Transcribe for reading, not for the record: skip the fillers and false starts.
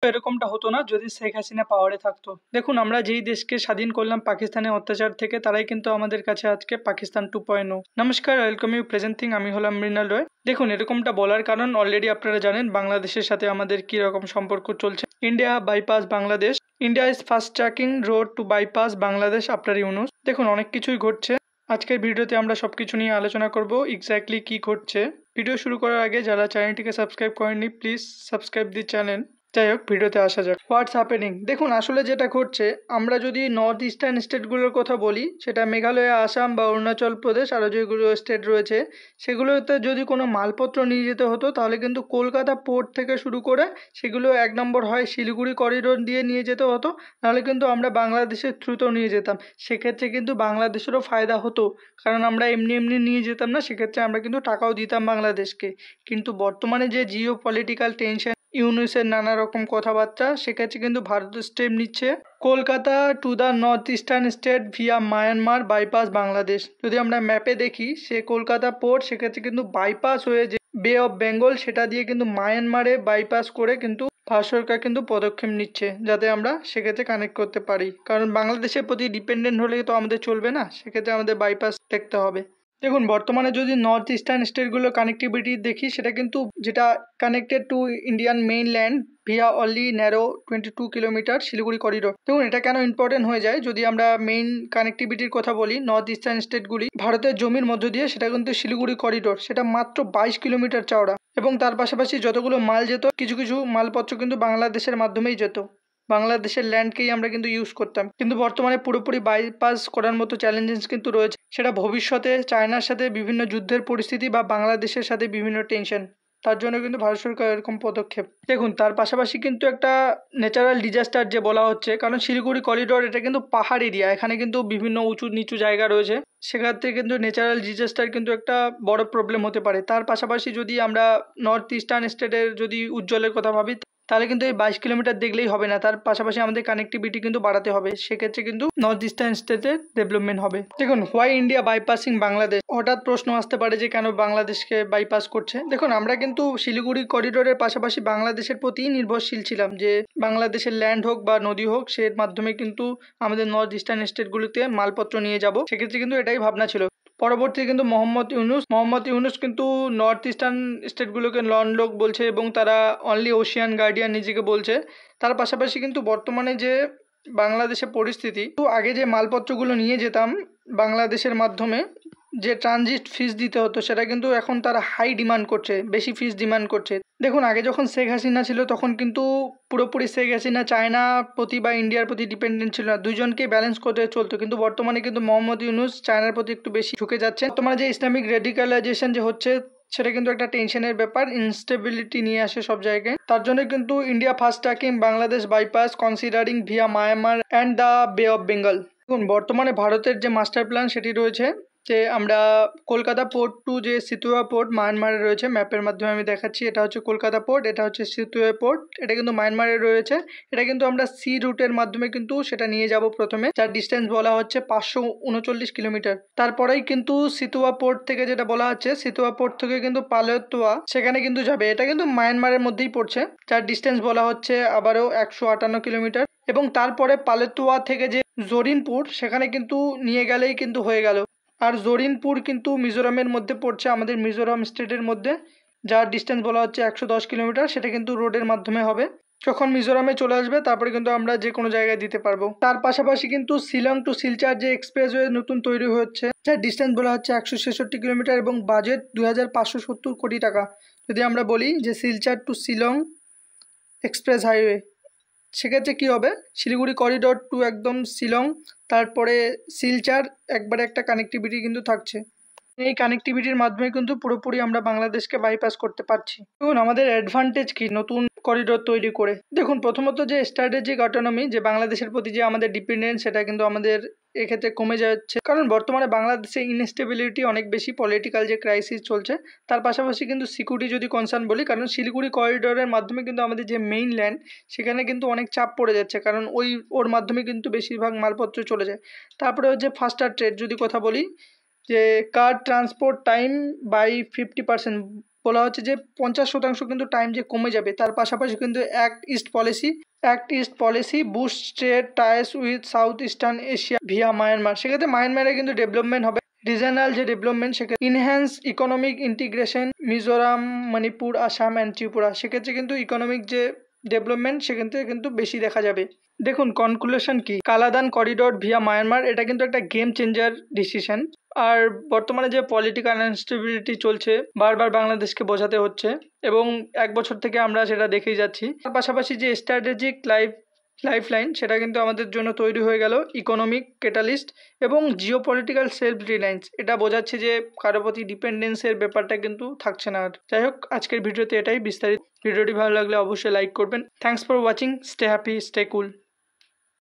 এরকমটা হতো না যদি শেখ হাসিনা পাওয়ারে থাকতো। দেখুন, আমরা যেই দেশকে স্বাধীন করলাম পাকিস্তানের অত্যাচার থেকে, তারাই কিন্তু আমাদের কাছে আজকে পাকিস্তান 2.0। নমস্কার, ওয়েলকাম ইউ প্রেজেন্টিং, আমি হলাম মৃণাল রয়। দেখুন, এরকমটা বলার কারণ অলরেডি আপনারা জানেন বাংলাদেশের সাথে আমাদের কি রকম সম্পর্ক চলছে। India bypass Bangladesh, India is fast tracking road two bypass Bangladesh after Yunus. দেখুন, অনেক কিছুই ঘটছে। আজকের ভিডিওতে আমরা সবকিছু নিয়ে আলোচনা করব, এক্স্যাক্টলি কি ঘটছে। ভিডিও শুরু করার আগে যারা চ্যানেলটিকে সাবস্ক্রাইব করেননি, প্লিজ সাবস্ক্রাইব দি চ্যানেল। যাই হোক, ভিডিওতে আসা যাক। হোয়াটস হ্যাপেনিং, দেখুন আসলে যেটা ঘটছে, আমরা যদি নর্থ ইস্টার্ন স্টেটগুলোর কথা বলি, সেটা মেঘালয়, আসাম বা অরুণাচল প্রদেশ, আরও যেগুলো স্টেট রয়েছে সেগুলোতে যদি কোনো মালপত্র নিয়ে যেতে হতো তাহলে কিন্তু কলকাতা পোর্ট থেকে শুরু করে সেগুলো 1 নম্বর হয় শিলিগুড়ি করিডোর দিয়ে নিয়ে যেতে হতো, নাহলে কিন্তু আমরা বাংলাদেশের থ্রুতেও নিয়ে যেতাম। সেক্ষেত্রে কিন্তু বাংলাদেশেরও ফায়দা হতো, কারণ আমরা এমনি এমনি নিয়ে যেতাম না, সেক্ষেত্রে আমরা কিন্তু টাকাও দিতাম বাংলাদেশকে। কিন্তু বর্তমানে যে জিও পলিটিক্যাল টেনশন, ইউনুসের নানা রকম কথাবার্তা, সেক্ষেত্রে কিন্তু ভারত স্টেপ নিচ্ছে Kolkata to the north eastern state via Myanmar bypass Bangladesh. যদি আমরা ম্যাপে দেখি, সে কলকাতা পোর্ট, সেক্ষেত্রে কিন্তু বাইপাস হয়ে যে বে অফ বেঙ্গল, সেটা দিয়ে কিন্তু মায়ানমারে বাইপাস করে কিন্তু ভারত সরকার কিন্তু পদক্ষেপ নিচ্ছে যাতে আমরা সেক্ষেত্রে কানেক্ট করতে পারি, কারণ বাংলাদেশের প্রতি ডিপেন্ডেন্ট হলে তো আমাদের চলবে না, সেক্ষেত্রে আমাদের বাইপাস দেখতে হবে। দেখুন, বর্তমানে যদি নর্থ ইস্টার্ন স্টেটগুলোর কানেক্টিভিটি দেখি, সেটা কিন্তু যেটা connected to Indian mainland via only narrow 22 kilometre Siliguri corridor. দেখুন, এটা কেন ইম্পর্টেন্ট হয়ে যায়, যদি আমরা মেইন কানেক্টিভিটির কথা বলি, নর্থ ইস্টার্ন স্টেটগুলি ভারতের জমির মধ্য দিয়ে, সেটা কিন্তু শিলিগুড়ি করিডোর, সেটা মাত্র 22 কিলোমিটার চওড়া, এবং তার পাশাপাশি যতগুলো মাল যেত, কিছু কিছু মালপত্র কিন্তু বাংলাদেশের মাধ্যমেই যেত, বাংলাদেশের ল্যান্ডকেই আমরা কিন্তু ইউজ করতাম। কিন্তু বর্তমানে পুরোপুরি বাইপাস করার মতো চ্যালেঞ্জেস কিন্তু রয়েছে, সেটা ভবিষ্যতে চায়নার সাথে বিভিন্ন যুদ্ধের পরিস্থিতি বা বাংলাদেশের সাথে বিভিন্ন টেনশন, তার জন্য কিন্তু ভারত সরকার এরকম পদক্ষেপ। দেখুন, তার পাশাপাশি কিন্তু একটা ন্যাচারাল ডিজাস্টার যে বলা হচ্ছে, কারণ শিলিগুড়ি করিডোর এটা কিন্তু পাহাড় এরিয়া, এখানে কিন্তু বিভিন্ন উঁচু নিচু জায়গা রয়েছে, সেক্ষেত্রে কিন্তু ন্যাচারাল ডিজাস্টার কিন্তু একটা বড় প্রবলেম হতে পারে। তার পাশাপাশি যদি আমরা নর্থ ইস্টার্ন স্টেটের যদি উজ্জ্বলের কথা ভাবি, তাহলে কিন্তু এই 22 কিলোমিটার দেখলেই হবে না, তার পাশাপাশি আমাদের কানেক্টিভিটি কিন্তু বাড়াতে হবে, সেক্ষেত্রে কিন্তু নর্থ ইস্টার্ন স্টেটের ডেভেলপমেন্ট হবে। দেখুন, হোয়াই ইন্ডিয়া বাইপাসিং বাংলাদেশ, হঠাৎ প্রশ্ন আসতে পারে যে কেন বাংলাদেশকে বাইপাস করছে। দেখুন, আমরা কিন্তু শিলিগুড়ি করিডোরের পাশাপাশি বাংলাদেশের প্রতি নির্ভরশীল ছিলাম, যে বাংলাদেশের ল্যান্ড হোক বা নদী হোক, সের মাধ্যমে কিন্তু আমাদের নর্থ ইস্টার্ন স্টেটগুলিতে মালপত্র নিয়ে যাব, সেক্ষেত্রে কিন্তু এটাই ভাবনা ছিল। পরবর্তী কিন্তু মোহাম্মদ ইউনুস কিন্তু নর্থ ইস্টার্ন স্টেটগুলোকে লন্ডলক বলছে, এবং তারা অনলি ওশিয়ান গার্ডিয়ান নিজেকে বলছে। তার পাশাপাশি কিন্তু বর্তমানে যে বাংলাদেশের পরিস্থিতি, তো আগে যে মালপত্রগুলো নিয়ে যেতাম বাংলাদেশের মাধ্যমে, যে ট্রানজিট ফিস দিতে হতো, সেটা কিন্তু এখন তারা হাই ডিমান্ড করছে, বেশি ফিস ডিমান্ড করছে। দেখুন, আগে যখন শেখ হাসিনা ছিল তখন কিন্তু পুরোপুরি শেখ হাসিনা চায়নার প্রতি বা ইন্ডিয়ার প্রতি ডিপেন্ডেন্ট ছিল না, দুইজনকে ব্যালেন্স করতে চলতো। কিন্তু বর্তমানে কিন্তু মোহাম্মদ ইউনুস চায়নার প্রতি একটু বেশি ঝুঁকে যাচ্ছে। বর্তমানে যে ইসলামিক রেডিকালাইজেশন যে হচ্ছে, সেটা কিন্তু একটা টেনশনের ব্যাপার, ইনস্টেবিলিটি নিয়ে আসে সব জায়গায়। তার জন্য কিন্তু India fast tracking Bangladesh bypass considering via Myanmar and the bay of Bengal. দেখুন, বর্তমানে ভারতের যে মাস্টার প্ল্যান সেটি রয়েছে যে আমরা কলকাতা পোর্ট টু যে সিতুয়া পোর্ট মায়ানমারে রয়েছে, ম্যাপের মাধ্যমে আমি দেখাচ্ছি, এটা হচ্ছে কলকাতা পোর্ট, এটা হচ্ছে সিতুয়া পোর্ট, এটা কিন্তু মায়ানমারে রয়েছে। এটা কিন্তু আমরা সি রুটের মাধ্যমে কিন্তু সেটা নিয়ে যাব প্রথমে, যার ডিস্টেন্স বলা হচ্ছে 539 কিলোমিটার। তারপরেই কিন্তু সিতুয়া পোর্ট থেকে যেটা বলা হচ্ছে, সিতুয়া পোর্ট থেকে কিন্তু পালেতুয়া সেখানে কিন্তু যাবে, এটা কিন্তু মায়ানমারের মধ্যেই পড়ছে, যার ডিস্টেন্স বলা হচ্ছে আবারও 158 কিলোমিটার। এবং তারপরে পালেতুয়া থেকে যে জরিনপুর, সেখানে কিন্তু নিয়ে গেলেই কিন্তু হয়ে গেল। আর জরিনপুর কিন্তু মিজোরামের মধ্যে পড়ছে, আমাদের মিজোরাম স্টেটের মধ্যে, যার ডিস্টেন্স বলা হচ্ছে 110 কিলোমিটার। সেটা কিন্তু রোডের মাধ্যমে হবে, যখন মিজোরামে চলে আসবে তারপরে কিন্তু আমরা যে কোনো জায়গায় দিতে পারবো। তার পাশাপাশি কিন্তু শিলং টু শিলচর যে এক্সপ্রেসওয়ে নতুন তৈরি হচ্ছে, যার ডিস্টেন্স বলা হচ্ছে 166 কিলোমিটার এবং বাজেট 2570 কোটি টাকা। যদি আমরা বলি যে Silchar to Shillong express highway, সেক্ষেত্রে কী হবে, শিলিগুড়ি করিডোর টু একদম শিলং, তারপরে শিলচর, একবারে একটা কানেক্টিভিটি কিন্তু থাকছে। এই কানেক্টিভিটির মাধ্যমে কিন্তু পুরোপুরি আমরা বাংলাদেশকে বাইপাস করতে পারছি। দেখুন, আমাদের অ্যাডভান্টেজ কি নতুন করিডোর তৈরি করে। দেখুন, প্রথমত যে স্ট্র্যাটেজিক অটোনমি, যে বাংলাদেশের প্রতি যে আমাদের ডিপেন্ডেন্স, সেটা কিন্তু আমাদের এক্ষেত্রে কমে যাচ্ছে, কারণ বর্তমানে বাংলাদেশে ইনস্টেবিলিটি অনেক বেশি, পলিটিক্যাল যে ক্রাইসিস চলছে। তার পাশাপাশি কিন্তু সিকিউরিটি যদি কনসার্ন বলি, কারণ শিলিগুড়ি করিডোরের মাধ্যমে কিন্তু আমাদের যে মেইন ল্যান্ড, সেখানে কিন্তু অনেক চাপ পড়ে যাচ্ছে, কারণ ওর মাধ্যমে কিন্তু বেশিরভাগ মালপত্র চলে যায়। তারপরে হচ্ছে ফাস্টার ট্রেড যদি কথা বলি, যে কার ট্রান্সপোর্ট টাইম বাই 50% বলা হচ্ছে যে 50% কিন্তু টাইম যে কমে যাবে, তার পাশাপাশি কিন্তু act east policy boost trade ties with south eastern Asia via Myanmar. সেক্ষেত্রে মায়ানমারে কিন্তু ডেভেলপমেন্ট হবে, রিজনাল যে ডেভেলপমেন্ট, সেক্ষেত্রে enhance economic integration Mizoram, Manipur, Assam and Tripura, সেক্ষেত্রে কিন্তু ইকোনমিক যে ডেভেলপমেন্ট সেক্ষেত্রে কিন্তু বেশি দেখা যাবে। দেখুন কনক্লুশন কি, কালাদান করিডোর ভিয়া মায়ানমার এটা কিন্তু একটা গেম চেঞ্জার ডিসিশন। আর বর্তমানে যে পলিটিক্যাল আনস্টেবিলিটি চলছে, বারবার বাংলাদেশকে বোঝাতে হচ্ছে এবং 1 বছর থেকে আমরা সেটা দেখেই যাচ্ছি। তার পাশাপাশি যে স্ট্র্যাটেজিক লাইফলাইন সেটা কিন্তু আমাদের জন্য তৈরি হয়ে গেল, ইকোনমিক ক্যাটালিস্ট এবং জিওপলিটিক্যাল সেলফ রিলায়েন্স, এটা বোঝাচ্ছে যে কারো প্রতি ডিপেন্ডেন্সের ব্যাপারটা কিন্তু থাকছে না আর। যাই হোক, আজকের ভিডিওতে এটাই বিস্তারিত। ভিডিওটি ভালো লাগলে অবশ্যই লাইক করবেন। Thanks for watching, stay happy, stay cool.